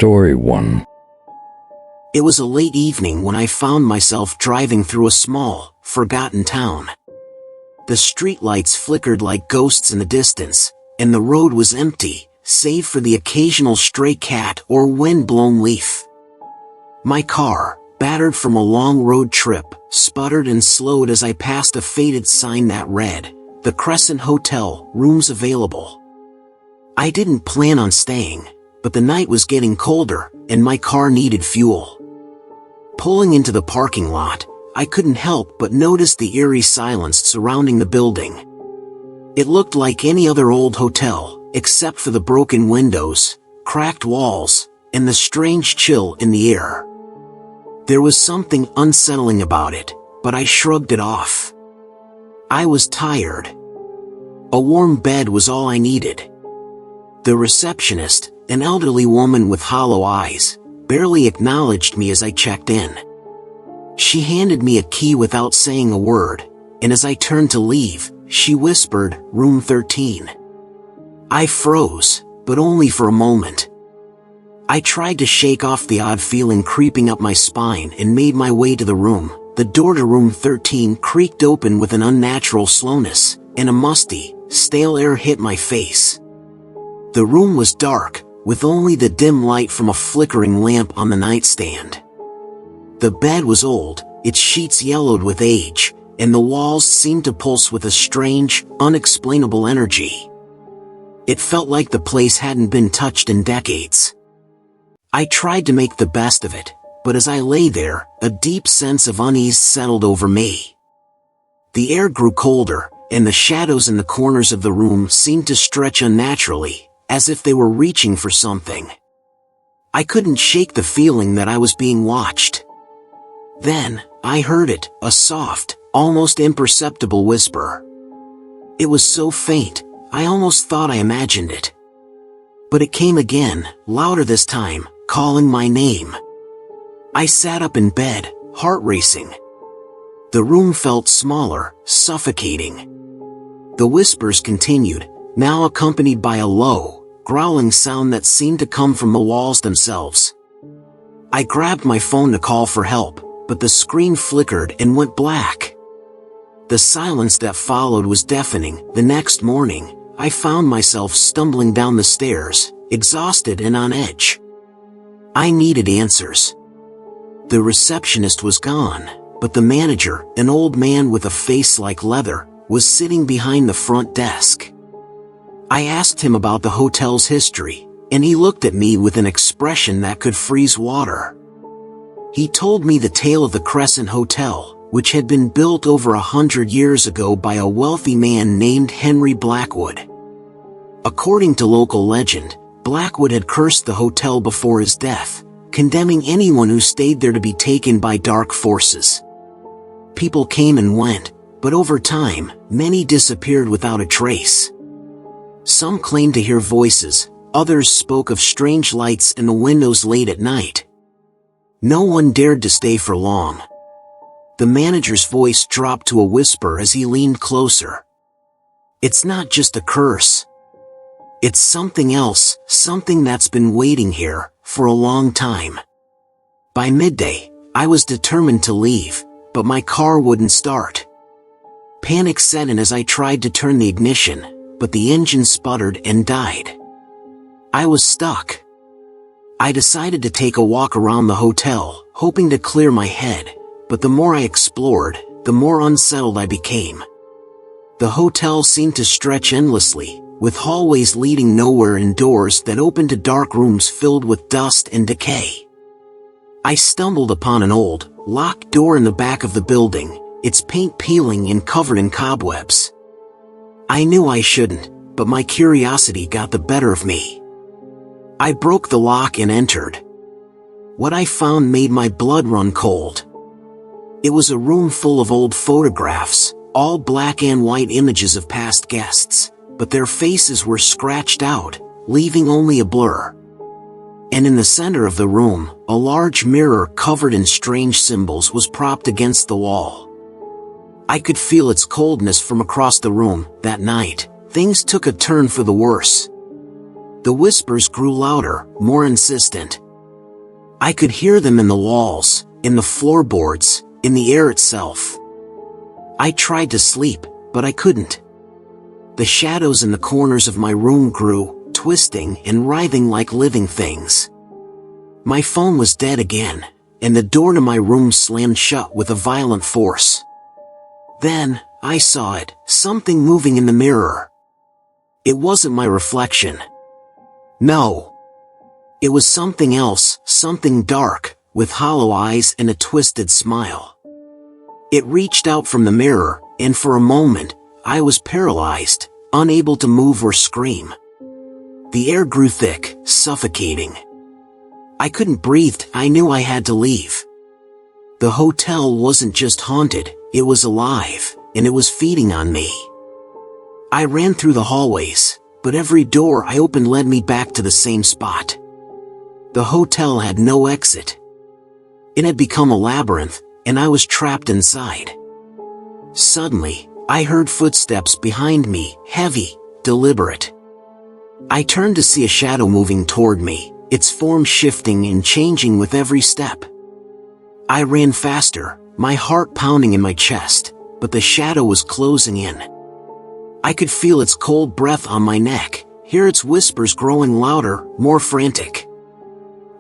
Story 1. It was a late evening when I found myself driving through a small, forgotten town. The streetlights flickered like ghosts in the distance, and the road was empty, save for the occasional stray cat or wind-blown leaf. My car, battered from a long road trip, sputtered and slowed as I passed a faded sign that read, "The Crescent Hotel, rooms available." I didn't plan on staying, but the night was getting colder, and my car needed fuel. Pulling into the parking lot, I couldn't help but notice the eerie silence surrounding the building. It looked like any other old hotel, except for the broken windows, cracked walls, and the strange chill in the air. There was something unsettling about it, but I shrugged it off. I was tired. A warm bed was all I needed. The receptionist, an elderly woman with hollow eyes, barely acknowledged me as I checked in. She handed me a key without saying a word, and as I turned to leave, she whispered, "Room 13." I froze, but only for a moment. I tried to shake off the odd feeling creeping up my spine and made my way to the room. The door to room 13 creaked open with an unnatural slowness, and a musty, stale air hit my face. The room was dark, with only the dim light from a flickering lamp on the nightstand. The bed was old, its sheets yellowed with age, and the walls seemed to pulse with a strange, unexplainable energy. It felt like the place hadn't been touched in decades. I tried to make the best of it, but as I lay there, a deep sense of unease settled over me. The air grew colder, and the shadows in the corners of the room seemed to stretch unnaturally, as if they were reaching for something. I couldn't shake the feeling that I was being watched. Then, I heard it, a soft, almost imperceptible whisper. It was so faint, I almost thought I imagined it. But it came again, louder this time, calling my name. I sat up in bed, heart racing. The room felt smaller, suffocating. The whispers continued, now accompanied by a low, growling sound that seemed to come from the walls themselves. I grabbed my phone to call for help, but the screen flickered and went black. The silence that followed was deafening. The next morning, I found myself stumbling down the stairs, exhausted and on edge. I needed answers. The receptionist was gone, but the manager, an old man with a face like leather, was sitting behind the front desk. I asked him about the hotel's history, and he looked at me with an expression that could freeze water. He told me the tale of the Crescent Hotel, which had been built over 100 years ago by a wealthy man named Henry Blackwood. According to local legend, Blackwood had cursed the hotel before his death, condemning anyone who stayed there to be taken by dark forces. People came and went, but over time, many disappeared without a trace. Some claimed to hear voices, others spoke of strange lights in the windows late at night. No one dared to stay for long. The manager's voice dropped to a whisper as he leaned closer. "It's not just a curse. It's something else, something that's been waiting here for a long time." By midday, I was determined to leave, but my car wouldn't start. Panic set in as I tried to turn the ignition, but the engine sputtered and died. I was stuck. I decided to take a walk around the hotel, hoping to clear my head, but the more I explored, the more unsettled I became. The hotel seemed to stretch endlessly, with hallways leading nowhere and doors that opened to dark rooms filled with dust and decay. I stumbled upon an old, locked door in the back of the building, its paint peeling and covered in cobwebs. I knew I shouldn't, but my curiosity got the better of me. I broke the lock and entered. What I found made my blood run cold. It was a room full of old photographs, all black and white images of past guests, but their faces were scratched out, leaving only a blur. And in the center of the room, a large mirror covered in strange symbols was propped against the wall. I could feel its coldness from across the room. That night, things took a turn for the worse. The whispers grew louder, more insistent, I could hear them in the walls, in the floorboards, in the air itself. I tried to sleep, but I couldn't. The shadows in the corners of my room grew, twisting and writhing like living things. My phone was dead again, and the door to my room slammed shut with a violent force. Then, I saw it, something moving in the mirror. It wasn't my reflection. No. It was something else, something dark, with hollow eyes and a twisted smile. It reached out from the mirror, and for a moment, I was paralyzed, unable to move or scream. The air grew thick, suffocating. I couldn't breathe. I knew I had to leave. The hotel wasn't just haunted, it was alive, and it was feeding on me. I ran through the hallways, but every door I opened led me back to the same spot. The hotel had no exit. It had become a labyrinth, and I was trapped inside. Suddenly, I heard footsteps behind me, heavy, deliberate. I turned to see a shadow moving toward me, its form shifting and changing with every step. I ran faster, my heart pounding in my chest, but the shadow was closing in. I could feel its cold breath on my neck, hear its whispers growing louder, more frantic.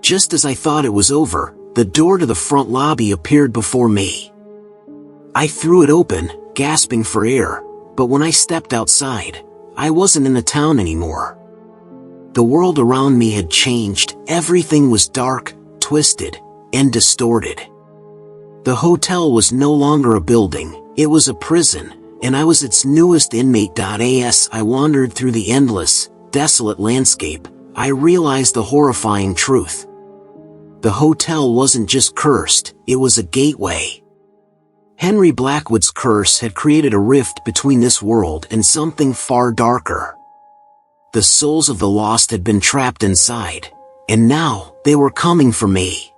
Just as I thought it was over, the door to the front lobby appeared before me. I threw it open, gasping for air, but when I stepped outside, I wasn't in the town anymore. The world around me had changed, everything was dark, twisted, and distorted. The hotel was no longer a building, it was a prison, and I was its newest inmate. As I wandered through the endless, desolate landscape, I realized the horrifying truth. The hotel wasn't just cursed, it was a gateway. Henry Blackwood's curse had created a rift between this world and something far darker. The souls of the lost had been trapped inside, and now they were coming for me.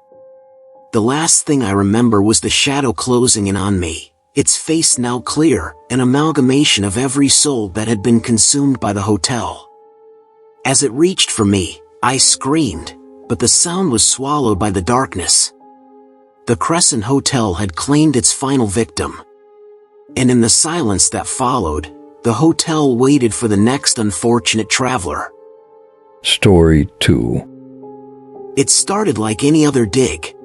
The last thing I remember was the shadow closing in on me, its face now clear, an amalgamation of every soul that had been consumed by the hotel. As it reached for me, I screamed, but the sound was swallowed by the darkness. The Crescent Hotel had claimed its final victim. And in the silence that followed, the hotel waited for the next unfortunate traveler. Story 2. It started like any other dig.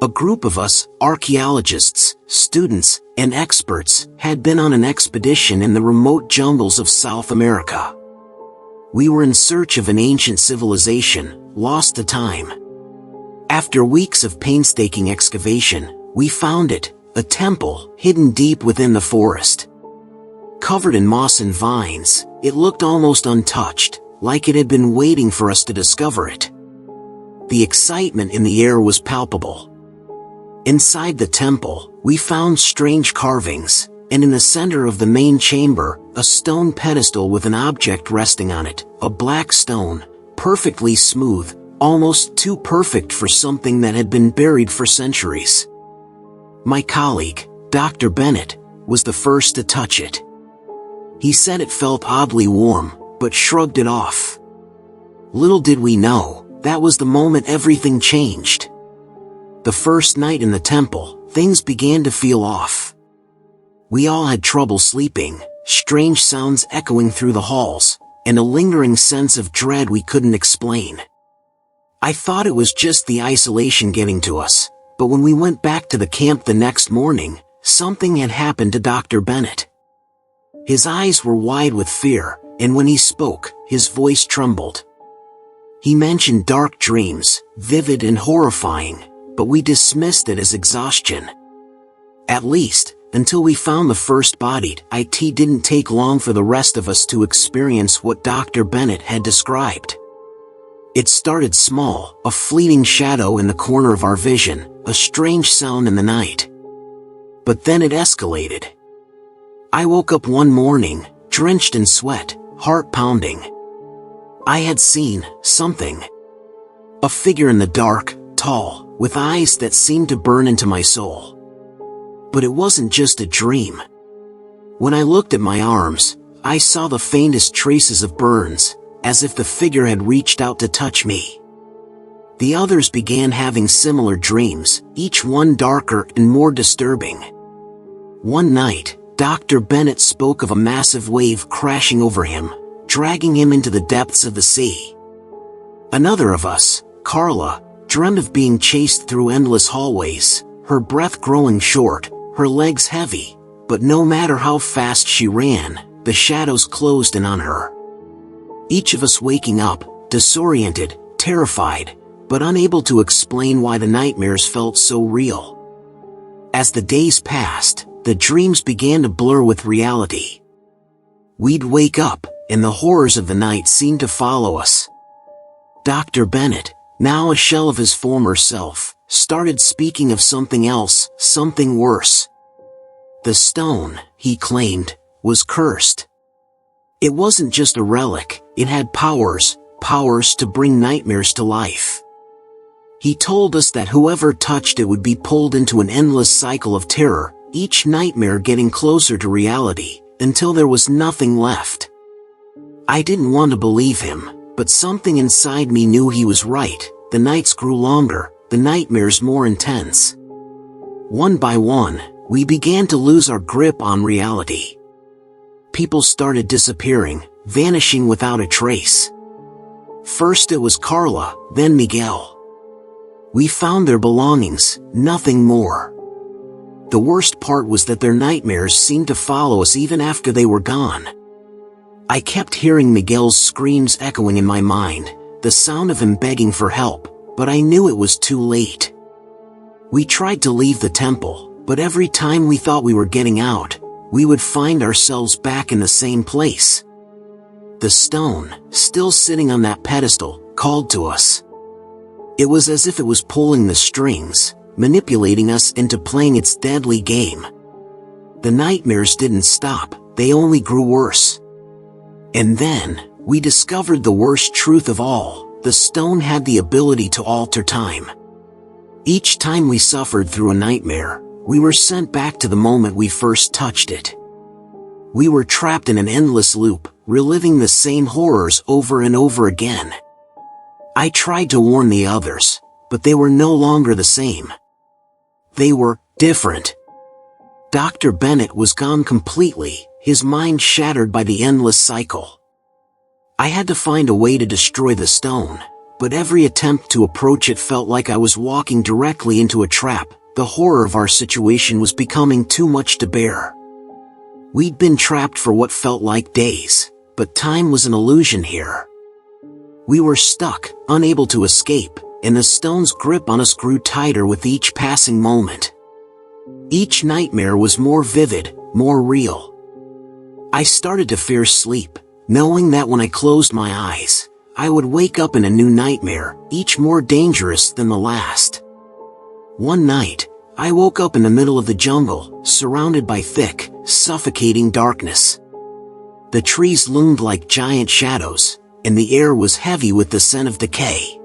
A group of us, archaeologists, students, and experts, had been on an expedition in the remote jungles of South America. We were in search of an ancient civilization, lost to time. After weeks of painstaking excavation, we found it, a temple, hidden deep within the forest. Covered in moss and vines, it looked almost untouched, like it had been waiting for us to discover it. The excitement in the air was palpable. Inside the temple, we found strange carvings, and in the center of the main chamber, a stone pedestal with an object resting on it, a black stone, perfectly smooth, almost too perfect for something that had been buried for centuries. My colleague, Dr. Bennett, was the first to touch it. He said it felt oddly warm, but shrugged it off. Little did we know, that was the moment everything changed. The first night in the temple, things began to feel off. We all had trouble sleeping, strange sounds echoing through the halls, and a lingering sense of dread we couldn't explain. I thought it was just the isolation getting to us, but when we went back to the camp the next morning, something had happened to Dr. Bennett. His eyes were wide with fear, and when he spoke, his voice trembled. He mentioned dark dreams, vivid and horrifying, but we dismissed it as exhaustion. At least, until we found the first body. It didn't take long for the rest of us to experience what Dr. Bennett had described. It started small, a fleeting shadow in the corner of our vision, a strange sound in the night. But then it escalated. I woke up one morning, drenched in sweat, heart pounding. I had seen something. A figure in the dark, tall, with eyes that seemed to burn into my soul. But it wasn't just a dream. When I looked at my arms, I saw the faintest traces of burns, as if the figure had reached out to touch me. The others began having similar dreams, each one darker and more disturbing. One night, Dr. Bennett spoke of a massive wave crashing over him, dragging him into the depths of the sea. Another of us, Carla, dreamed of being chased through endless hallways, her breath growing short, her legs heavy, but no matter how fast she ran, the shadows closed in on her. Each of us waking up, disoriented, terrified, but unable to explain why the nightmares felt so real. As the days passed, the dreams began to blur with reality. We'd wake up, and the horrors of the night seemed to follow us. Dr. Bennett, now a shell of his former self, started speaking of something else, something worse. The stone, he claimed, was cursed. It wasn't just a relic, it had powers to bring nightmares to life. He told us that whoever touched it would be pulled into an endless cycle of terror, each nightmare getting closer to reality, until there was nothing left. I didn't want to believe him, but something inside me knew he was right. The nights grew longer, the nightmares more intense. One by one, we began to lose our grip on reality. People started disappearing, vanishing without a trace. First it was Carla, then Miguel. We found their belongings, nothing more. The worst part was that their nightmares seemed to follow us even after they were gone. I kept hearing Miguel's screams echoing in my mind, the sound of him begging for help, but I knew it was too late. We tried to leave the temple, but every time we thought we were getting out, we would find ourselves back in the same place. The stone, still sitting on that pedestal, called to us. It was as if it was pulling the strings, manipulating us into playing its deadly game. The nightmares didn't stop, they only grew worse. And then, we discovered the worst truth of all: the stone had the ability to alter time. Each time we suffered through a nightmare, we were sent back to the moment we first touched it. We were trapped in an endless loop, reliving the same horrors over and over again. I tried to warn the others, but they were no longer the same. They were different. Dr. Bennett was gone completely, his mind shattered by the endless cycle. I had to find a way to destroy the stone, but every attempt to approach it felt like I was walking directly into a trap. The horror of our situation was becoming too much to bear. We'd been trapped for what felt like days, but time was an illusion here. We were stuck, unable to escape, and the stone's grip on us grew tighter with each passing moment. Each nightmare was more vivid, more real. I started to fear sleep, knowing that when I closed my eyes, I would wake up in a new nightmare, each more dangerous than the last. One night, I woke up in the middle of the jungle, surrounded by thick, suffocating darkness. The trees loomed like giant shadows, and the air was heavy with the scent of decay.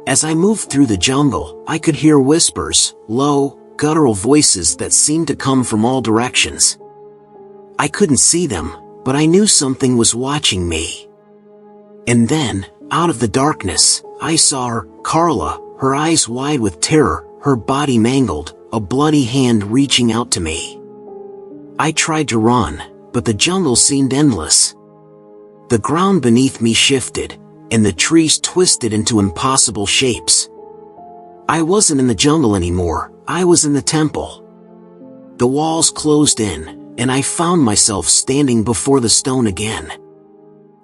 As I moved through the jungle, I could hear whispers, low, guttural voices that seemed to come from all directions. I couldn't see them, but I knew something was watching me. And then, out of the darkness, I saw her, Carla, her eyes wide with terror, her body mangled, a bloody hand reaching out to me. I tried to run, but the jungle seemed endless. The ground beneath me shifted, and the trees twisted into impossible shapes. I wasn't in the jungle anymore, I was in the temple. The walls closed in, and I found myself standing before the stone again.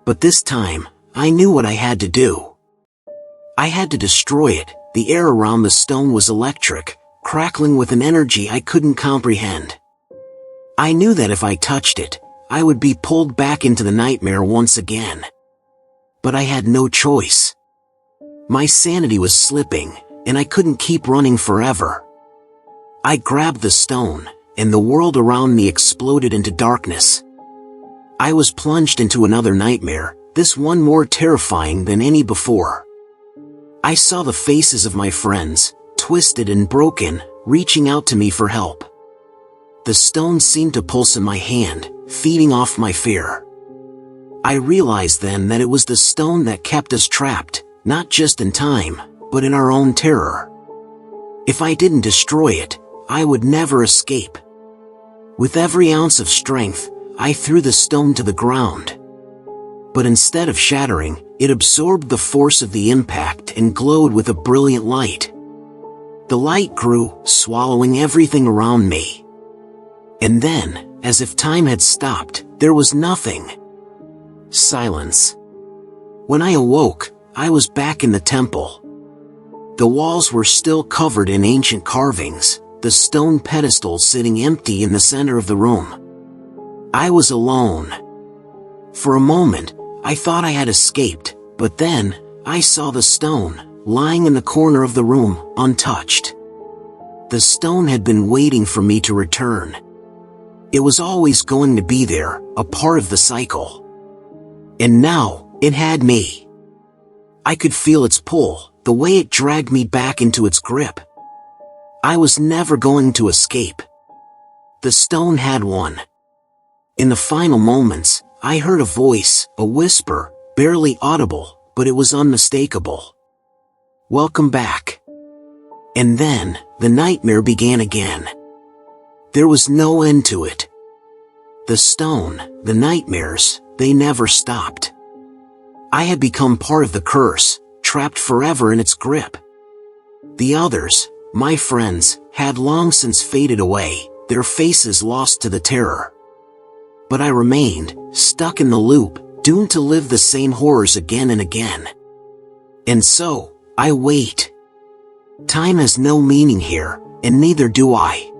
But this time, I knew what I had to do. I had to destroy it. The air around the stone was electric, crackling with an energy I couldn't comprehend. I knew that if I touched it, I would be pulled back into the nightmare once again. But I had no choice. My sanity was slipping, and I couldn't keep running forever. I grabbed the stone, and the world around me exploded into darkness. I was plunged into another nightmare, this one more terrifying than any before. I saw the faces of my friends, twisted and broken, reaching out to me for help. The stone seemed to pulse in my hand, feeding off my fear. I realized then that it was the stone that kept us trapped, not just in time, but in our own terror. If I didn't destroy it, I would never escape. With every ounce of strength, I threw the stone to the ground. But instead of shattering, it absorbed the force of the impact and glowed with a brilliant light. The light grew, swallowing everything around me. And then, as if time had stopped, there was nothing. Silence. When I awoke, I was back in the temple. The walls were still covered in ancient carvings, the stone pedestal sitting empty in the center of the room. I was alone. For a moment, I thought I had escaped, but then, I saw the stone, lying in the corner of the room, untouched. The stone had been waiting for me to return. It was always going to be there, a part of the cycle. And now, it had me. I could feel its pull, the way it dragged me back into its grip. I was never going to escape. The stone had won. In the final moments, I heard a voice, a whisper, barely audible, but it was unmistakable. "Welcome back." And then, the nightmare began again. There was no end to it. The stone, the nightmares, they never stopped. I had become part of the curse, trapped forever in its grip. The others, my friends, had long since faded away, their faces lost to the terror. But I remained, stuck in the loop, doomed to live the same horrors again and again. And so, I wait. Time has no meaning here, and neither do I.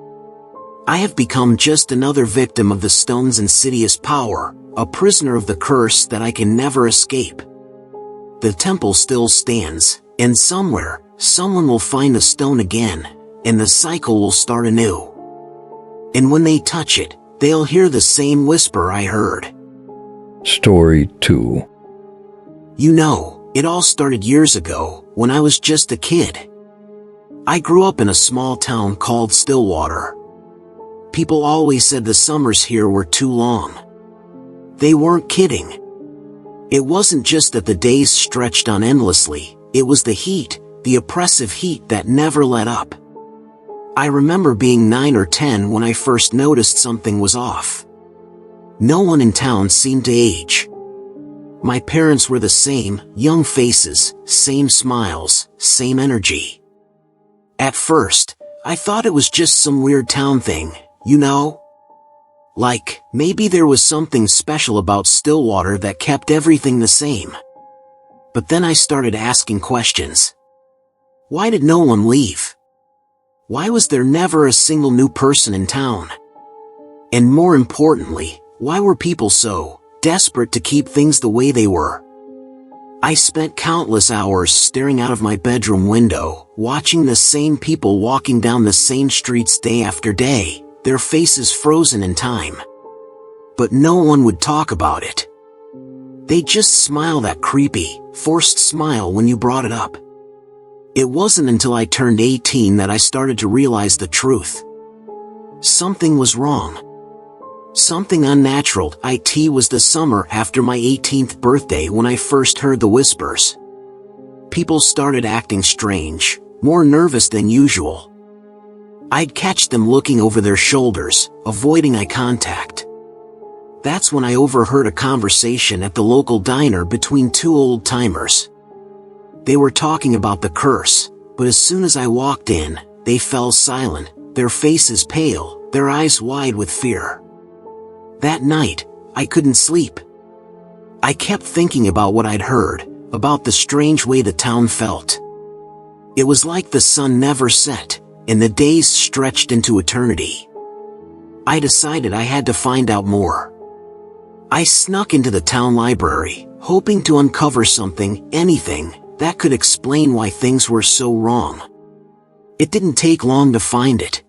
I have become just another victim of the stone's insidious power, a prisoner of the curse that I can never escape. The temple still stands, and somewhere, someone will find the stone again, and the cycle will start anew. And when they touch it, they'll hear the same whisper I heard. Story 2. You know, it all started years ago, when I was just a kid. I grew up in a small town called Stillwater. People always said the summers here were too long. They weren't kidding. It wasn't just that the days stretched on endlessly, it was the heat, the oppressive heat that never let up. I remember being 9 or 10 when I first noticed something was off. No one in town seemed to age. My parents were the same, young faces, same smiles, same energy. At first, I thought it was just some weird town thing, you know? Like, maybe there was something special about Stillwater that kept everything the same. But then I started asking questions. Why did no one leave? Why was there never a single new person in town? And more importantly, why were people so desperate to keep things the way they were? I spent countless hours staring out of my bedroom window, watching the same people walking down the same streets day after day, their faces frozen in time. But no one would talk about it. They just smile, that creepy, forced smile when you brought it up. It wasn't until I turned 18 that I started to realize the truth. Something was wrong. Something unnatural. It was the summer after my 18th birthday when I first heard the whispers. People started acting strange, more nervous than usual. I'd catch them looking over their shoulders, avoiding eye contact. That's when I overheard a conversation at the local diner between two old-timers. They were talking about the curse, but as soon as I walked in, they fell silent, their faces pale, their eyes wide with fear. That night, I couldn't sleep. I kept thinking about what I'd heard, about the strange way the town felt. It was like the sun never set, and the days stretched into eternity. I decided I had to find out more. I snuck into the town library, hoping to uncover something, anything, that could explain why things were so wrong. It didn't take long to find it.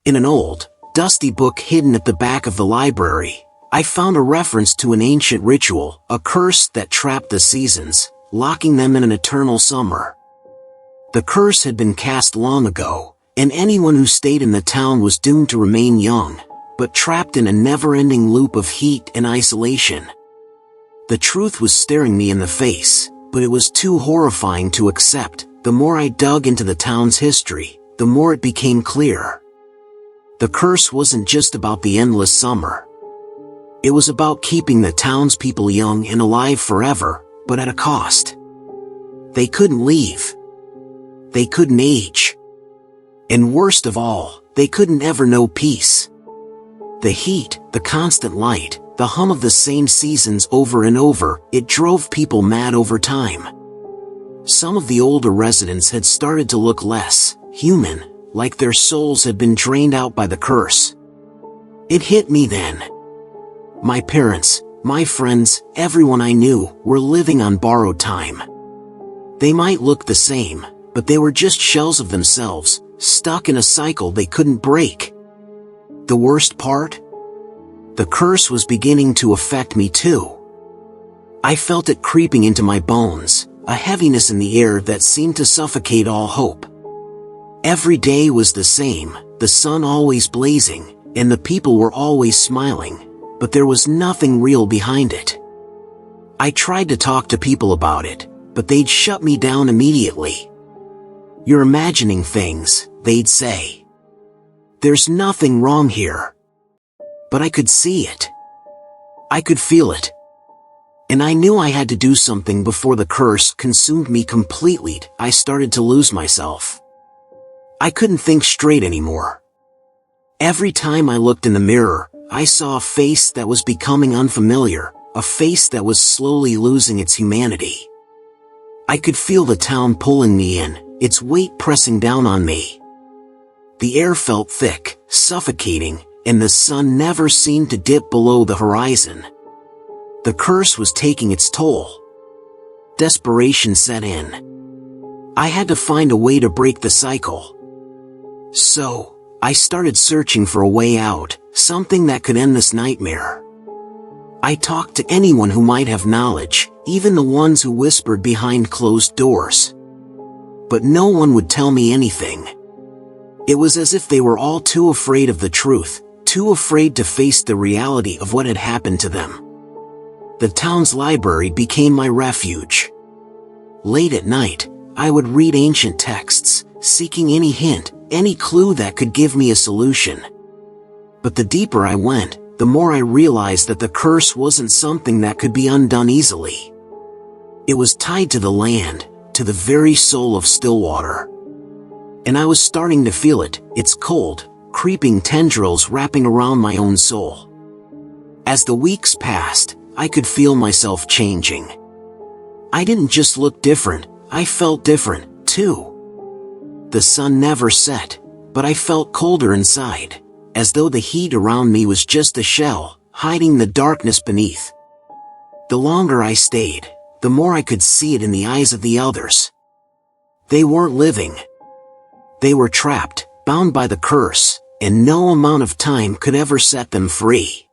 In an old, dusty book hidden at the back of the library, I found a reference to an ancient ritual, a curse that trapped the seasons, locking them in an eternal summer. The curse had been cast long ago, and anyone who stayed in the town was doomed to remain young, but trapped in a never-ending loop of heat and isolation. The truth was staring me in the face, but it was too horrifying to accept, the more I dug into the town's history, the more it became clear. The curse wasn't just about the endless summer. It was about keeping the townspeople young and alive forever, but at a cost. They couldn't leave. They couldn't age. And worst of all, they couldn't ever know peace. The heat, the constant light, the hum of the same seasons over and over, it drove people mad over time. Some of the older residents had started to look less human, like their souls had been drained out by the curse. It hit me then. My parents, my friends, everyone I knew, were living on borrowed time. They might look the same, but they were just shells of themselves, stuck in a cycle they couldn't break. The worst part? The curse was beginning to affect me too. I felt it creeping into my bones, a heaviness in the air that seemed to suffocate all hope. Every day was the same, the sun always blazing, and the people were always smiling, but there was nothing real behind it. I tried to talk to people about it, but they'd shut me down immediately. "You're imagining things," they'd say. "There's nothing wrong here." But I could see it. I could feel it. And I knew I had to do something before the curse consumed me completely. I started to lose myself. I couldn't think straight anymore. Every time I looked in the mirror, I saw a face that was becoming unfamiliar, a face that was slowly losing its humanity. I could feel the town pulling me in, its weight pressing down on me. The air felt thick, suffocating, and the sun never seemed to dip below the horizon. The curse was taking its toll. Desperation set in. I had to find a way to break the cycle. So, I started searching for a way out, something that could end this nightmare. I talked to anyone who might have knowledge, even the ones who whispered behind closed doors. But no one would tell me anything. It was as if they were all too afraid of the truth, too afraid to face the reality of what had happened to them. The town's library became my refuge. Late at night, I would read ancient texts, seeking any hint, any clue that could give me a solution. But the deeper I went, the more I realized that the curse wasn't something that could be undone easily. It was tied to the land, to the very soul of Stillwater. And I was starting to feel it, its cold, creeping tendrils wrapping around my own soul. As the weeks passed, I could feel myself changing. I didn't just look different, I felt different, too. The sun never set, but I felt colder inside, as though the heat around me was just a shell, hiding the darkness beneath. The longer I stayed, the more I could see it in the eyes of the others. They weren't living. They were trapped, bound by the curse, and no amount of time could ever set them free.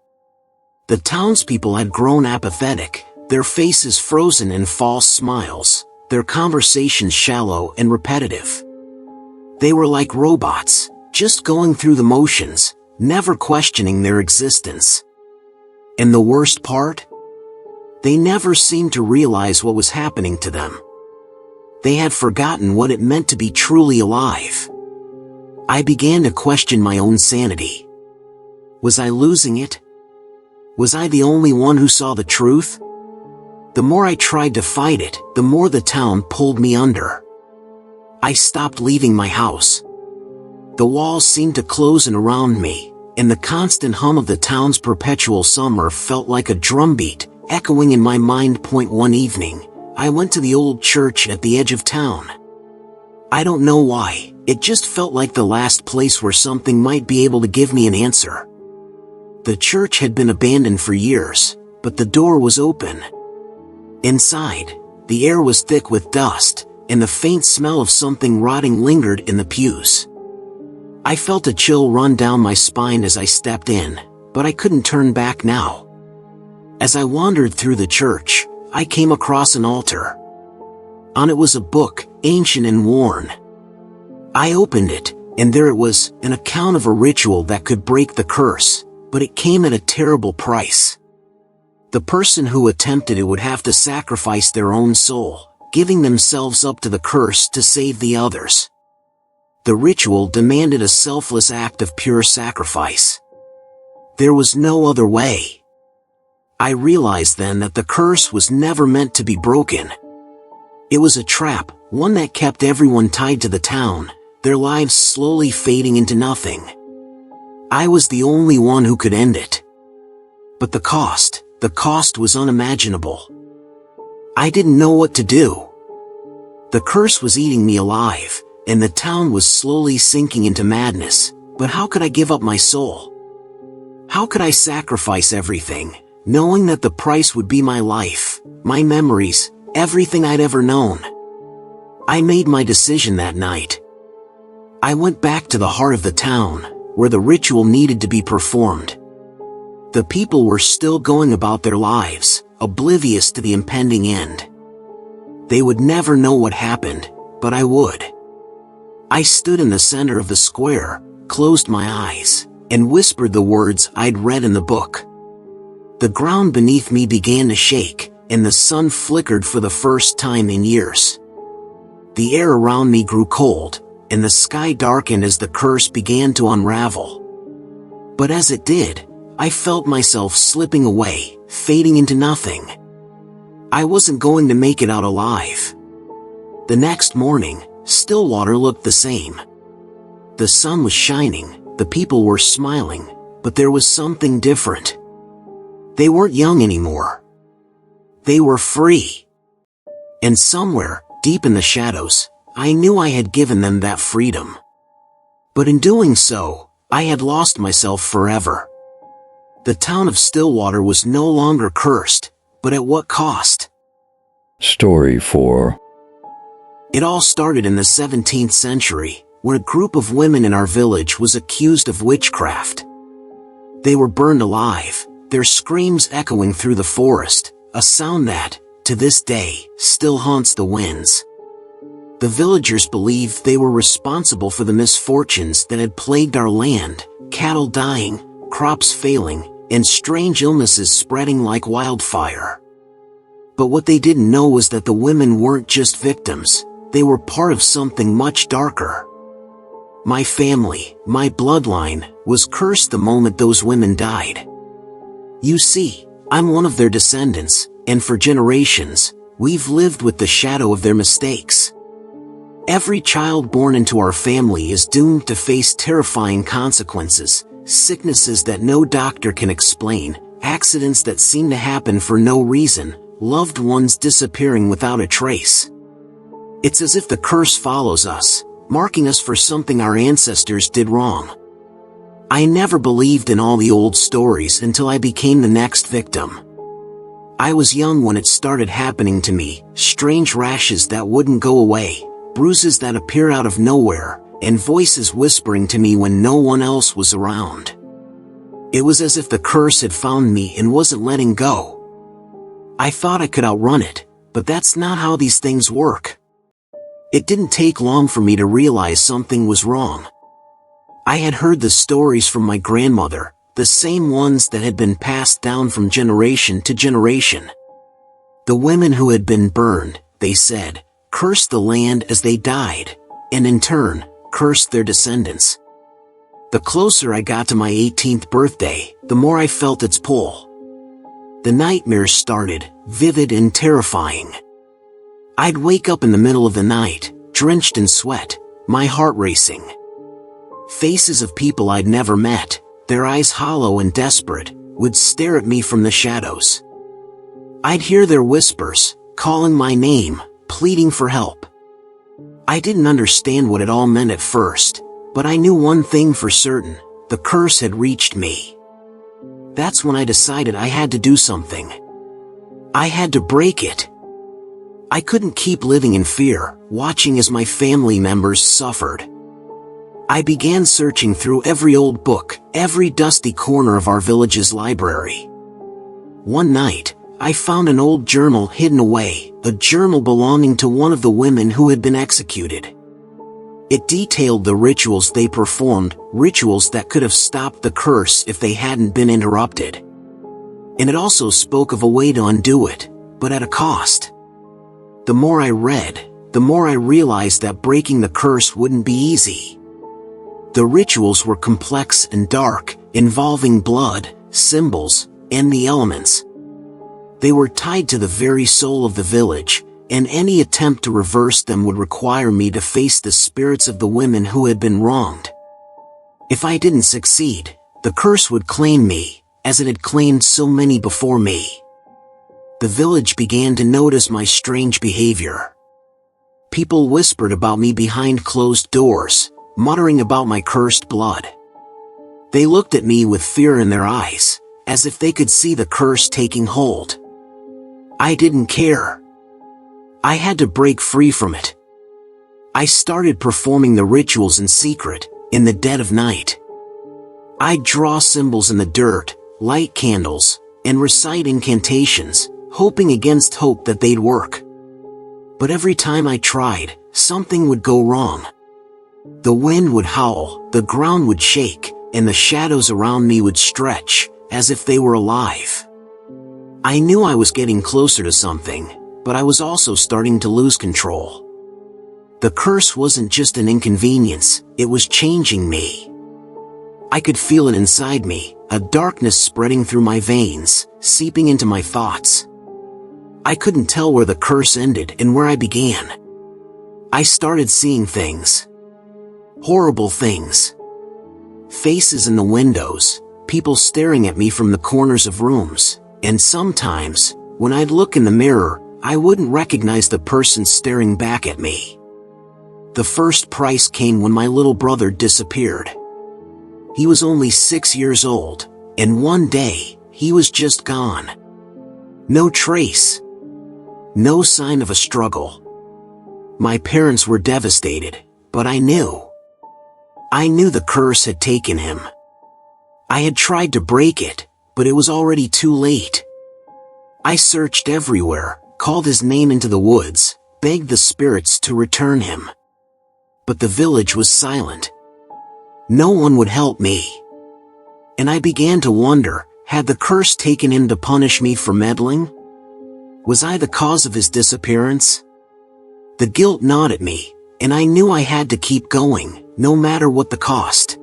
The townspeople had grown apathetic, their faces frozen in false smiles, their conversations shallow and repetitive. They were like robots, just going through the motions, never questioning their existence. And the worst part? They never seemed to realize what was happening to them. They had forgotten what it meant to be truly alive. I began to question my own sanity. Was I losing it? Was I the only one who saw the truth? The more I tried to fight it, the more the town pulled me under. I stopped leaving my house. The walls seemed to close in around me, and the constant hum of the town's perpetual summer felt like a drumbeat, echoing in my mind. One evening, I went to the old church at the edge of town. I don't know why, it just felt like the last place where something might be able to give me an answer. The church had been abandoned for years, but the door was open. Inside, the air was thick with dust, and the faint smell of something rotting lingered in the pews. I felt a chill run down my spine as I stepped in, but I couldn't turn back now. As I wandered through the church, I came across an altar. On it was a book, ancient and worn. I opened it, and there it was, an account of a ritual that could break the curse, but it came at a terrible price. The person who attempted it would have to sacrifice their own soul, giving themselves up to the curse to save the others. The ritual demanded a selfless act of pure sacrifice. There was no other way. I realized then that the curse was never meant to be broken. It was a trap, one that kept everyone tied to the town, their lives slowly fading into nothing. I was the only one who could end it. But the cost was unimaginable. I didn't know what to do. The curse was eating me alive, and the town was slowly sinking into madness, but how could I give up my soul? How could I sacrifice everything, knowing that the price would be my life, my memories, everything I'd ever known? I made my decision that night. I went back to the heart of the town, where the ritual needed to be performed. The people were still going about their lives, oblivious to the impending end. They would never know what happened, but I would. I stood in the center of the square, closed my eyes, and whispered the words I'd read in the book. The ground beneath me began to shake, and the sun flickered for the first time in years. The air around me grew cold, and the sky darkened as the curse began to unravel. But as it did, I felt myself slipping away, fading into nothing. I wasn't going to make it out alive. The next morning, Stillwater looked the same. The sun was shining, the people were smiling, but there was something different. They weren't young anymore. They were free. And somewhere, deep in the shadows, I knew I had given them that freedom. But in doing so, I had lost myself forever. The town of Stillwater was no longer cursed, but at what cost? Story 4. It all started in the 17th century, when a group of women in our village was accused of witchcraft. They were burned alive, their screams echoing through the forest, a sound that, to this day, still haunts the winds. The villagers believed they were responsible for the misfortunes that had plagued our land, cattle dying, crops failing, and strange illnesses spreading like wildfire. But what they didn't know was that the women weren't just victims, they were part of something much darker. My family, my bloodline, was cursed the moment those women died. You see, I'm one of their descendants, and for generations, we've lived with the shadow of their mistakes. Every child born into our family is doomed to face terrifying consequences, sicknesses that no doctor can explain, accidents that seem to happen for no reason, loved ones disappearing without a trace. It's as if the curse follows us, marking us for something our ancestors did wrong. I never believed in all the old stories until I became the next victim. I was young when it started happening to me, strange rashes that wouldn't go away, bruises that appear out of nowhere, and voices whispering to me when no one else was around. It was as if the curse had found me and wasn't letting go. I thought I could outrun it, but that's not how these things work. It didn't take long for me to realize something was wrong. I had heard the stories from my grandmother, the same ones that had been passed down from generation to generation. The women who had been burned, they said, cursed the land as they died, and in turn, cursed their descendants. The closer I got to my 18th birthday, the more I felt its pull. The nightmares started, vivid and terrifying. I'd wake up in the middle of the night, drenched in sweat, my heart racing. Faces of people I'd never met, their eyes hollow and desperate, would stare at me from the shadows. I'd hear their whispers, calling my name, pleading for help. I didn't understand what it all meant at first, but I knew one thing for certain, the curse had reached me. That's when I decided I had to do something. I had to break it. I couldn't keep living in fear, watching as my family members suffered. I began searching through every old book, every dusty corner of our village's library. One night, I found an old journal hidden away, a journal belonging to one of the women who had been executed. It detailed the rituals they performed, rituals that could have stopped the curse if they hadn't been interrupted. And it also spoke of a way to undo it, but at a cost. the more I read, the more I realized that breaking the curse wouldn't be easy. The rituals were complex and dark, involving blood, symbols, and the elements. They were tied to the very soul of the village, and any attempt to reverse them would require me to face the spirits of the women who had been wronged. If I didn't succeed, the curse would claim me, as it had claimed so many before me. The village began to notice my strange behavior. People whispered about me behind closed doors, muttering about my cursed blood. They looked at me with fear in their eyes, as if they could see the curse taking hold. I didn't care. I had to break free from it. I started performing the rituals in secret, in the dead of night. I'd draw symbols in the dirt, light candles, and recite incantations, hoping against hope that they'd work. But every time I tried, something would go wrong. The wind would howl, the ground would shake, and the shadows around me would stretch, as if they were alive. I knew I was getting closer to something, but I was also starting to lose control. The curse wasn't just an inconvenience, it was changing me. I could feel it inside me, a darkness spreading through my veins, seeping into my thoughts. I couldn't tell where the curse ended and where I began. I started seeing things. Horrible things. Faces in the windows, people staring at me from the corners of rooms, and sometimes, when I'd look in the mirror, I wouldn't recognize the person staring back at me. The first price came when my little brother disappeared. He was only 6 years old, and one day, he was just gone. No trace. No sign of a struggle. My parents were devastated, but I knew. I knew the curse had taken him. I had tried to break it, but it was already too late. I searched everywhere, called his name into the woods, begged the spirits to return him. But the village was silent. No one would help me. And I began to wonder, had the curse taken him to punish me for meddling? Was I the cause of his disappearance? The guilt gnawed at me, and I knew I had to keep going, no matter what the cost.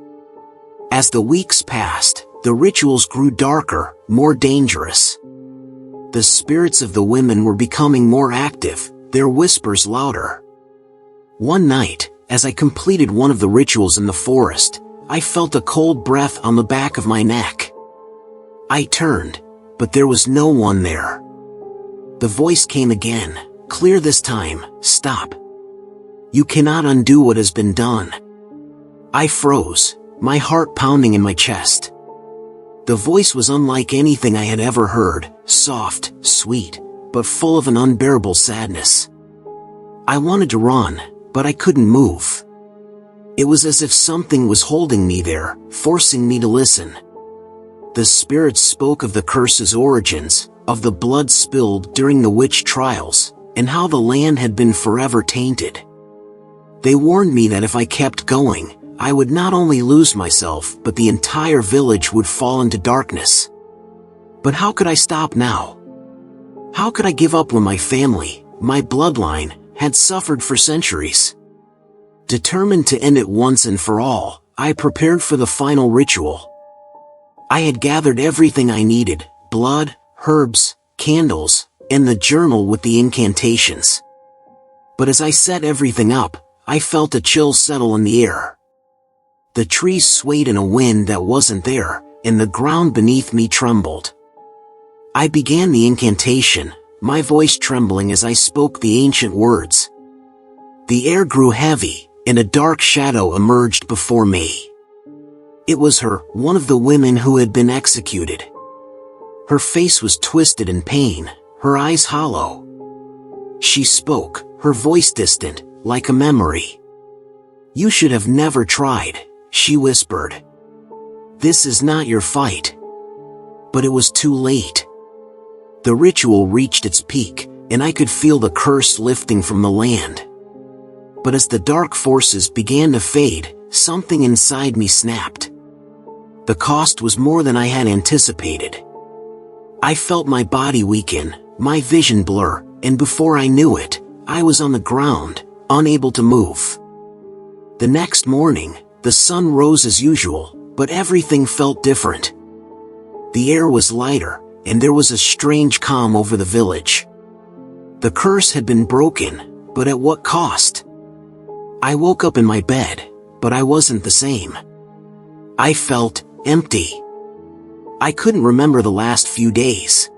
As the weeks passed, the rituals grew darker, more dangerous. The spirits of the women were becoming more active, their whispers louder. One night, as I completed one of the rituals in the forest, I felt a cold breath on the back of my neck. I turned, but there was no one there. The voice came again, clear this time, stop. You cannot undo what has been done. I froze, my heart pounding in my chest. The voice was unlike anything I had ever heard, soft, sweet, but full of an unbearable sadness. I wanted to run, but I couldn't move. It was as if something was holding me there, forcing me to listen. The spirits spoke of the curse's origins, of the blood spilled during the witch trials, and how the land had been forever tainted. They warned me that if I kept going, I would not only lose myself but the entire village would fall into darkness. But how could I stop now? How could I give up when my family, my bloodline, had suffered for centuries? Determined to end it once and for all, I prepared for the final ritual. I had gathered everything I needed, blood, herbs, candles, and the journal with the incantations. But as I set everything up, I felt a chill settle in the air. The trees swayed in a wind that wasn't there, and the ground beneath me trembled. I began the incantation, my voice trembling as I spoke the ancient words. The air grew heavy, and a dark shadow emerged before me. It was her, one of the women who had been executed. Her face was twisted in pain, her eyes hollow. She spoke, her voice distant, like a memory. You should have never tried, she whispered. This is not your fight. But it was too late. The ritual reached its peak, and I could feel the curse lifting from the land. But as the dark forces began to fade, something inside me snapped. The cost was more than I had anticipated. I felt my body weaken, my vision blur, and before I knew it, I was on the ground, unable to move. The next morning, the sun rose as usual, but everything felt different. The air was lighter, and there was a strange calm over the village. The curse had been broken, but at what cost? I woke up in my bed, but I wasn't the same. I felt empty. I couldn't remember the last few days.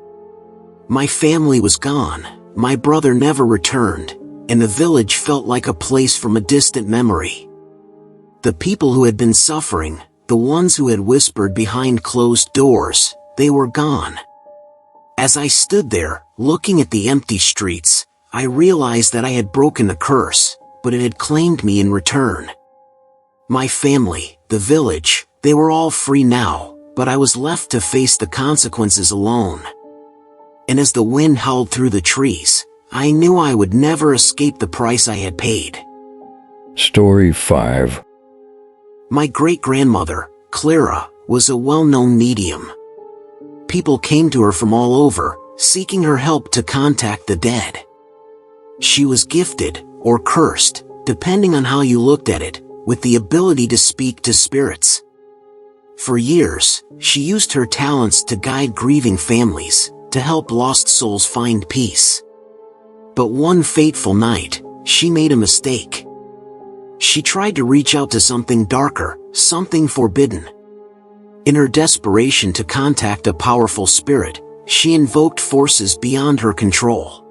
My family was gone, my brother never returned, and the village felt like a place from a distant memory. The people who had been suffering, the ones who had whispered behind closed doors, they were gone. As I stood there, looking at the empty streets, I realized that I had broken the curse, but it had claimed me in return. My family, the village, they were all free now, but I was left to face the consequences alone. And as the wind howled through the trees, I knew I would never escape the price I had paid. Story 5. My great-grandmother, Clara, was a well-known medium. People came to her from all over, seeking her help to contact the dead. She was gifted, or cursed, depending on how you looked at it, with the ability to speak to spirits. For years, she used her talents to guide grieving families, to help lost souls find peace. But one fateful night, she made a mistake. She tried to reach out to something darker, something forbidden. In her desperation to contact a powerful spirit, she invoked forces beyond her control.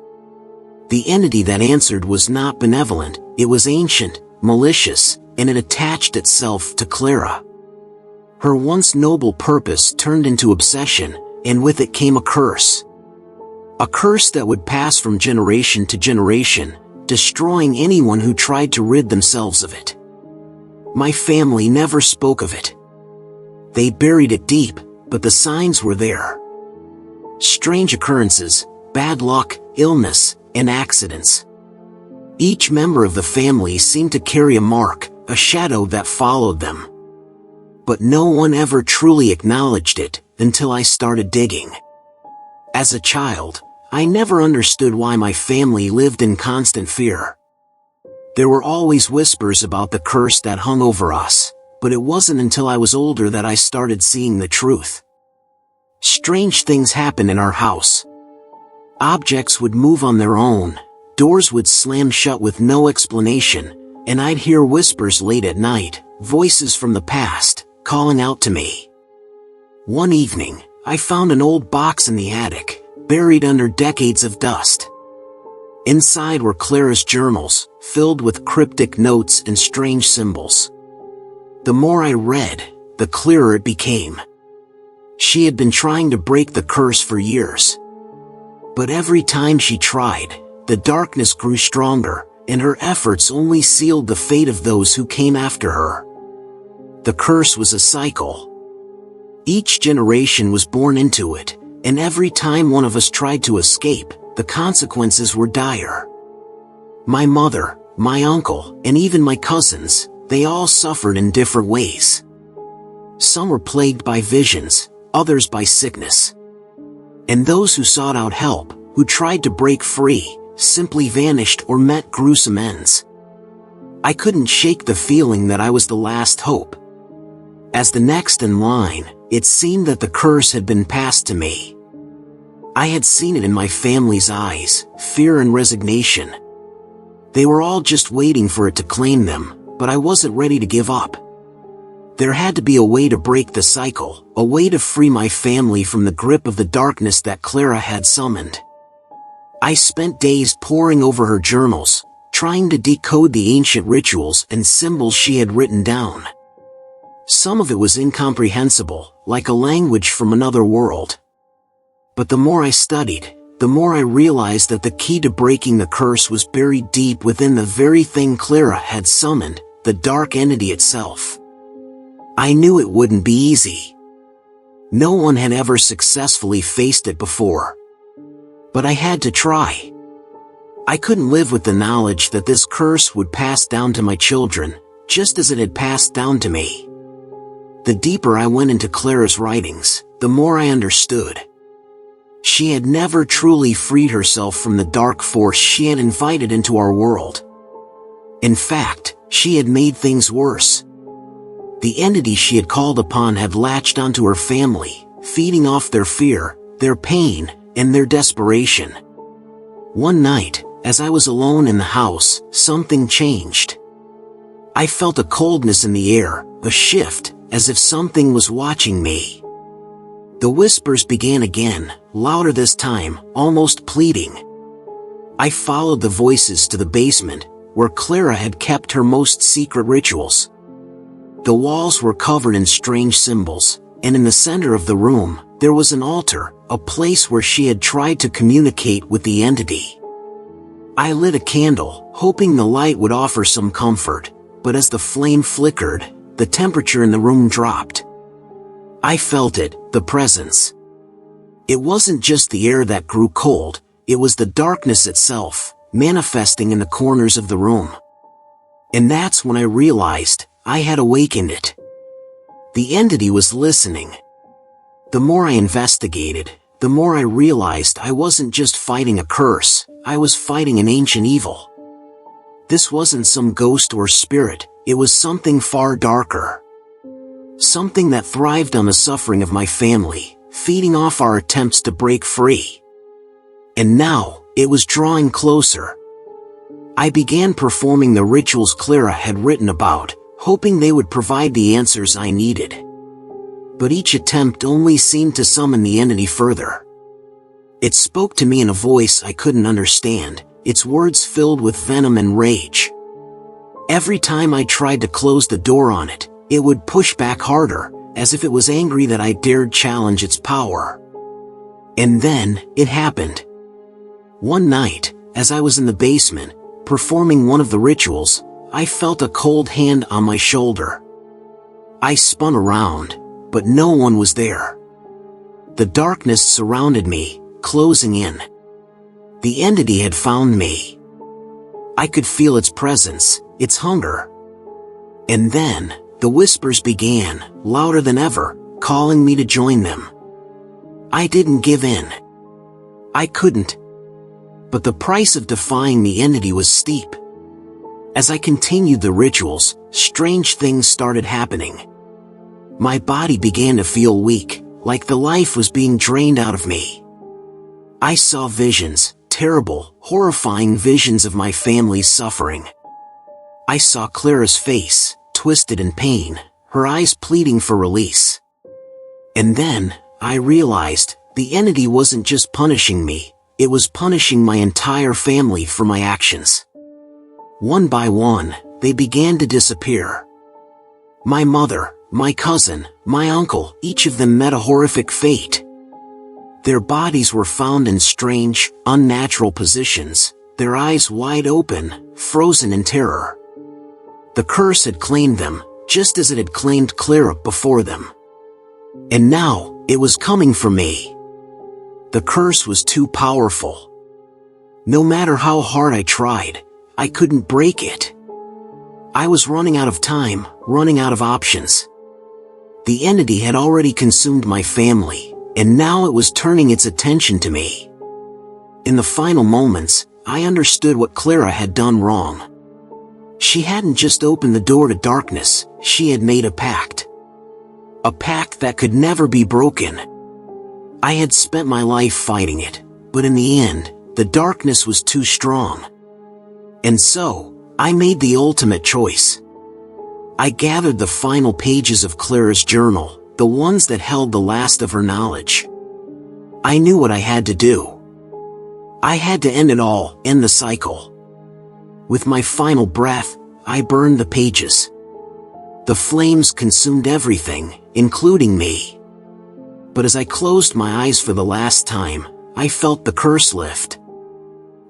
The entity that answered was not benevolent, it was ancient, malicious, and it attached itself to Clara. Her once noble purpose turned into obsession, and with it came a curse. A curse that would pass from generation to generation, destroying anyone who tried to rid themselves of it. My family never spoke of it. They buried it deep, but the signs were there. Strange occurrences, bad luck, illness, and accidents. Each member of the family seemed to carry a mark, a shadow that followed them. But no one ever truly acknowledged it, until I started digging. As a child, I never understood why my family lived in constant fear. There were always whispers about the curse that hung over us, but it wasn't until I was older that I started seeing the truth. Strange things happened in our house. Objects would move on their own, doors would slam shut with no explanation, and I'd hear whispers late at night, voices from the past, calling out to me. One evening, I found an old box in the attic, buried under decades of dust. Inside were Clara's journals, filled with cryptic notes and strange symbols. The more I read, the clearer it became. She had been trying to break the curse for years. But every time she tried, the darkness grew stronger, and her efforts only sealed the fate of those who came after her. The curse was a cycle. Each generation was born into it, and every time one of us tried to escape, the consequences were dire. My mother, my uncle, and even my cousins, they all suffered in different ways. Some were plagued by visions, others by sickness. And those who sought out help, who tried to break free, simply vanished or met gruesome ends. I couldn't shake the feeling that I was the last hope. As the next in line, it seemed that the curse had been passed to me. I had seen it in my family's eyes, fear and resignation. They were all just waiting for it to claim them, but I wasn't ready to give up. There had to be a way to break the cycle, a way to free my family from the grip of the darkness that Clara had summoned. I spent days poring over her journals, trying to decode the ancient rituals and symbols she had written down. Some of it was incomprehensible, like a language from another world. But the more I studied, the more I realized that the key to breaking the curse was buried deep within the very thing Clara had summoned, the dark entity itself. I knew it wouldn't be easy. No one had ever successfully faced it before. But I had to try. I couldn't live with the knowledge that this curse would pass down to my children, just as it had passed down to me. The deeper I went into Clara's writings, the more I understood. she had never truly freed herself from the dark force she had invited into our world. In fact, she had made things worse. The entity she had called upon had latched onto her family, feeding off their fear, their pain, and their desperation. One night, as I was alone in the house, something changed. I felt a coldness in the air, a shift, as if something was watching me. The whispers began again, louder this time, almost pleading. I followed the voices to the basement, where Clara had kept her most secret rituals. The walls were covered in strange symbols, and in the center of the room, there was an altar, a place where she had tried to communicate with the entity. I lit a candle, hoping the light would offer some comfort, but as the flame flickered, the temperature in the room dropped. I felt it, the presence. It wasn't just the air that grew cold, it was the darkness itself, manifesting in the corners of the room. And that's when I realized I had awakened it. The entity was listening. The more I investigated, the more I realized I wasn't just fighting a curse, I was fighting an ancient evil. This wasn't some ghost or spirit, it was something far darker. Something that thrived on the suffering of my family, feeding off our attempts to break free. And now, it was drawing closer. I began performing the rituals Clara had written about, hoping they would provide the answers I needed. But each attempt only seemed to summon the entity further. It spoke to me in a voice I couldn't understand, its words filled with venom and rage. Every time I tried to close the door on it, it would push back harder, as if it was angry that I dared challenge its power. And then, it happened. One night, as I was in the basement, performing one of the rituals, I felt a cold hand on my shoulder. I spun around, but no one was there. The darkness surrounded me, closing in. The entity had found me. I could feel its presence, its hunger. And then, the whispers began, louder than ever, calling me to join them. I didn't give in. I couldn't. But the price of defying the entity was steep. As I continued the rituals, strange things started happening. My body began to feel weak, like the life was being drained out of me. I saw visions, terrible, horrifying visions of my family's suffering. I saw Clara's face, twisted in pain, her eyes pleading for release. And then, I realized, the entity wasn't just punishing me, it was punishing my entire family for my actions. One by one, they began to disappear. My mother, my cousin, my uncle, each of them met a horrific fate. Their bodies were found in strange, unnatural positions, their eyes wide open, frozen in terror. The curse had claimed them, just as it had claimed Clara before them. And now, it was coming for me. The curse was too powerful. No matter how hard I tried, I couldn't break it. I was running out of time, running out of options. The entity had already consumed my family, and now it was turning its attention to me. In the final moments, I understood what Clara had done wrong. She hadn't just opened the door to darkness, she had made a pact. A pact that could never be broken. I had spent my life fighting it, but in the end, the darkness was too strong. And so, I made the ultimate choice. I gathered the final pages of Clara's journal, the ones that held the last of her knowledge. I knew what I had to do. I had to end it all, end the cycle. With my final breath, I burned the pages. The flames consumed everything, including me. But as I closed my eyes for the last time, I felt the curse lift.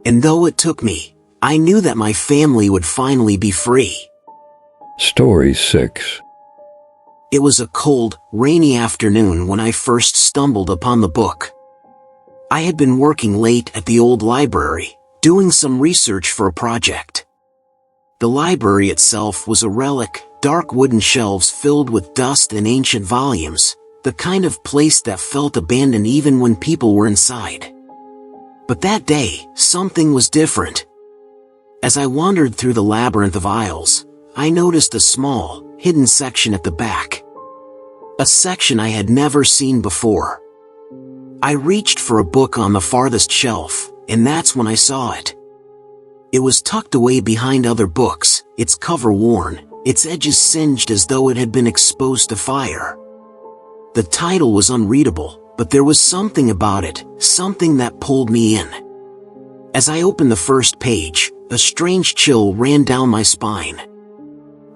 And though it took me, I knew that my family would finally be free. Story 6. It was a cold, rainy afternoon when I first stumbled upon the book. I had been working late at the old library, doing some research for a project. The library itself was a relic, dark wooden shelves filled with dust and ancient volumes, The kind of place that felt abandoned even when people were inside. But that day, something was different. As I wandered through the labyrinth of aisles, I noticed a small, hidden section at the back. A section I had never seen before. I reached for a book on the farthest shelf, and that's when I saw it. It was tucked away behind other books, its cover worn, its edges singed as though it had been exposed to fire. The title was unreadable, but there was something about it, something that pulled me in. As I opened the first page, a strange chill ran down my spine.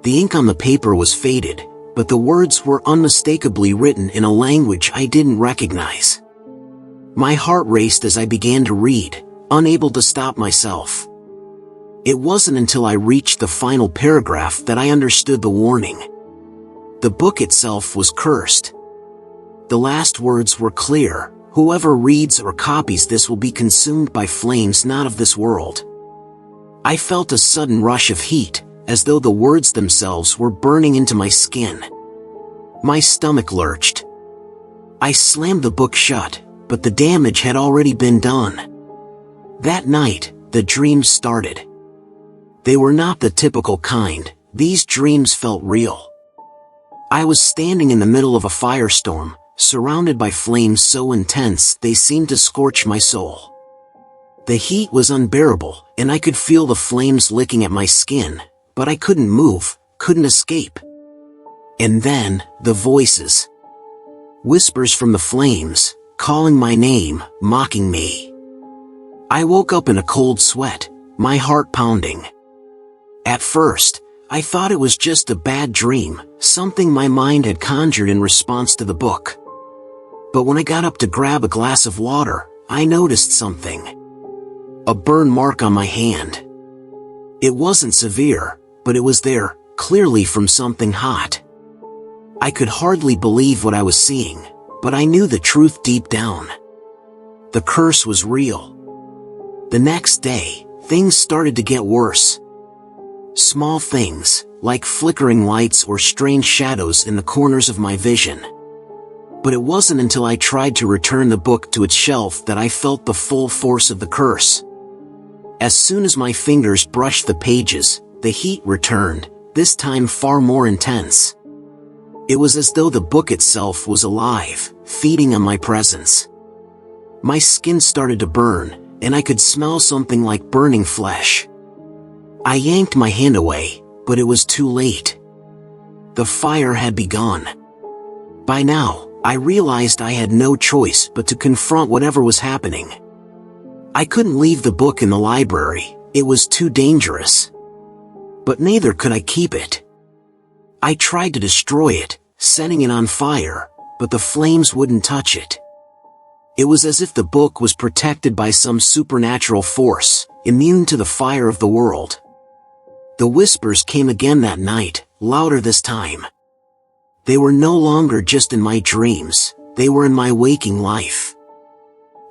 The ink on the paper was faded, but the words were unmistakably written in a language I didn't recognize. My heart raced as I began to read, unable to stop myself. It wasn't until I reached the final paragraph that I understood the warning. The book itself was cursed. The last words were clear: whoever reads or copies this will be consumed by flames not of this world. I felt a sudden rush of heat, as though the words themselves were burning into my skin. My stomach lurched. I slammed the book shut, but the damage had already been done. That night, the dreams started. They were not the typical kind. These dreams felt real. I was standing in the middle of a firestorm, surrounded by flames so intense they seemed to scorch my soul. The heat was unbearable, and I could feel the flames licking at my skin, but I couldn't move, couldn't escape. And then, the voices. Whispers from the flames, calling my name, mocking me. I woke up in a cold sweat, my heart pounding. At first, I thought it was just a bad dream, something my mind had conjured in response to the book. But when I got up to grab a glass of water, I noticed something. A burn mark on my hand. It wasn't severe, but it was there, clearly from something hot. I could hardly believe what I was seeing, but I knew the truth deep down. The curse was real. The next day, things started to get worse. Small things, like flickering lights or strange shadows in the corners of my vision. But it wasn't until I tried to return the book to its shelf that I felt the full force of the curse. As soon as my fingers brushed the pages, the heat returned, this time far more intense. It was as though the book itself was alive, feeding on my presence. My skin started to burn, and I could smell something like burning flesh. I yanked my hand away, but it was too late. The fire had begun. By now, I realized I had no choice but to confront whatever was happening. I couldn't leave the book in the library, it was too dangerous. But neither could I keep it. I tried to destroy it, setting it on fire, but the flames wouldn't touch it. It was as if the book was protected by some supernatural force, immune to the fire of the world. The whispers came again that night, louder this time. They were no longer just in my dreams, they were in my waking life.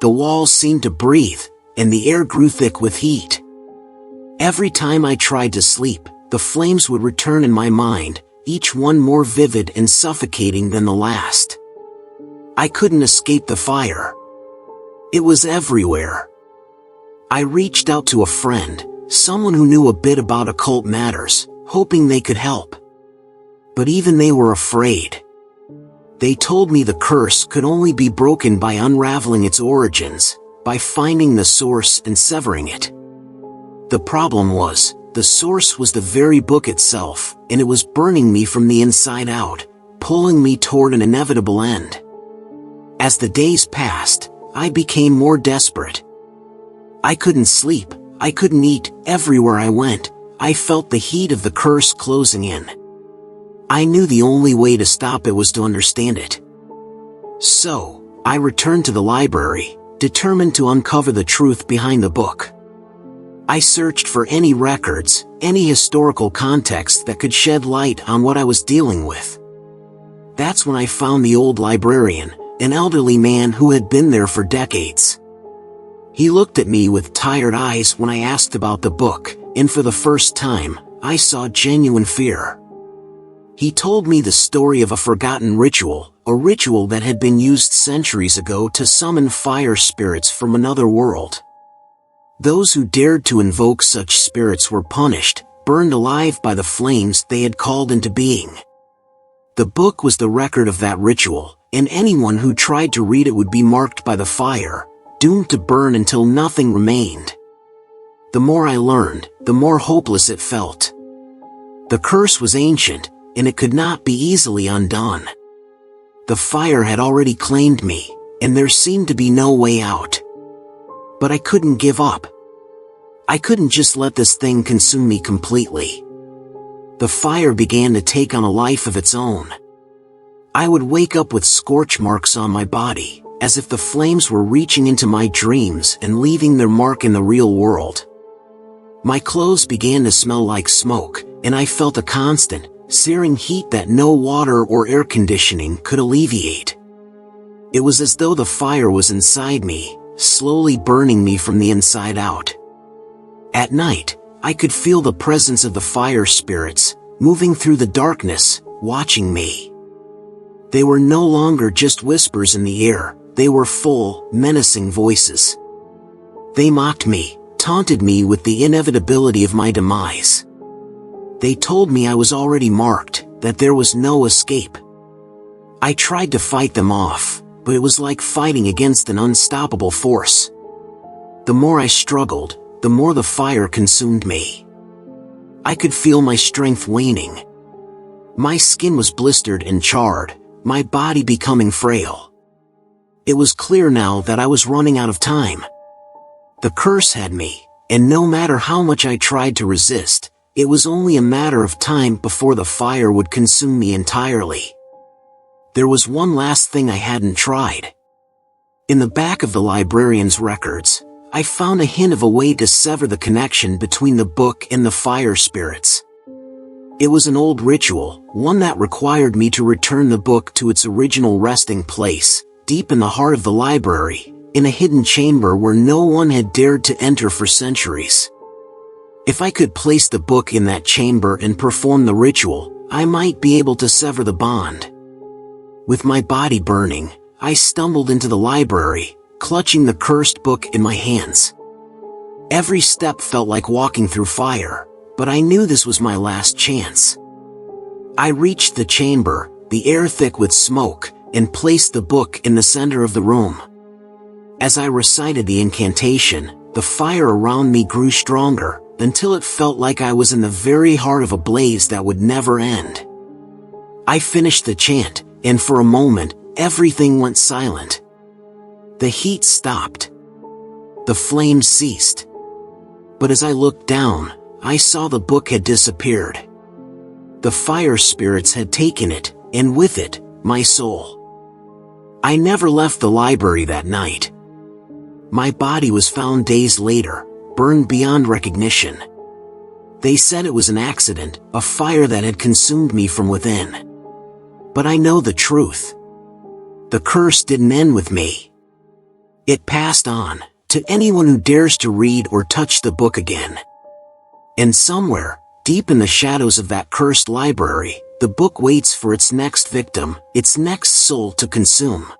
The walls seemed to breathe, and the air grew thick with heat. Every time I tried to sleep, the flames would return in my mind, each one more vivid and suffocating than the last. I couldn't escape the fire. It was everywhere. I reached out to a friend, someone who knew a bit about occult matters, hoping they could help. But even they were afraid. They told me the curse could only be broken by unraveling its origins, by finding the source and severing it. The problem was, the source was the very book itself, and it was burning me from the inside out, pulling me toward an inevitable end. As the days passed, I became more desperate. I couldn't sleep, I couldn't eat, everywhere I went, I felt the heat of the curse closing in. I knew the only way to stop it was to understand it. So, I returned to the library, determined to uncover the truth behind the book. I searched for any records, any historical context that could shed light on what I was dealing with. That's when I found the old librarian, an elderly man who had been there for decades. He looked at me with tired eyes when I asked about the book, and for the first time, I saw genuine fear. He told me the story of a forgotten ritual, a ritual that had been used centuries ago to summon fire spirits from another world. Those who dared to invoke such spirits were punished, burned alive by the flames they had called into being. The book was the record of that ritual, and anyone who tried to read it would be marked by the fire, doomed to burn until nothing remained. The more I learned, the more hopeless it felt. The curse was ancient, and it could not be easily undone. The fire had already claimed me, and there seemed to be no way out. But I couldn't give up. I couldn't just let this thing consume me completely. The fire began to take on a life of its own. I would wake up with scorch marks on my body, as if the flames were reaching into my dreams and leaving their mark in the real world. My clothes began to smell like smoke, and I felt a constant, searing heat that no water or air conditioning could alleviate. It was as though the fire was inside me, slowly burning me from the inside out. At night, I could feel the presence of the fire spirits, moving through the darkness, watching me. They were no longer just whispers in the air, they were full, menacing voices. They mocked me, taunted me with the inevitability of my demise. They told me I was already marked, that there was no escape. I tried to fight them off, but it was like fighting against an unstoppable force. The more I struggled, the more the fire consumed me. I could feel my strength waning. My skin was blistered and charred, my body becoming frail. It was clear now that I was running out of time. The curse had me, and no matter how much I tried to resist, it was only a matter of time before the fire would consume me entirely. There was one last thing I hadn't tried. In the back of the librarian's records, I found a hint of a way to sever the connection between the book and the fire spirits. It was an old ritual, one that required me to return the book to its original resting place, deep in the heart of the library, in a hidden chamber where no one had dared to enter for centuries. If I could place the book in that chamber and perform the ritual, I might be able to sever the bond. With my body burning, I stumbled into the library, clutching the cursed book in my hands. Every step felt like walking through fire, but I knew this was my last chance. I reached the chamber, the air thick with smoke, and placed the book in the center of the room. As I recited the incantation, the fire around me grew stronger, until it felt like I was in the very heart of a blaze that would never end. I finished the chant, and for a moment, everything went silent. The heat stopped. The flames ceased. But as I looked down, I saw the book had disappeared. The fire spirits had taken it, and with it, my soul. I never left the library that night. My body was found days later, burned beyond recognition. They said it was an accident, a fire that had consumed me from within. But I know the truth. The curse didn't end with me. It passed on, to anyone who dares to read or touch the book again. And somewhere, deep in the shadows of that cursed library, the book waits for its next victim, its next soul to consume.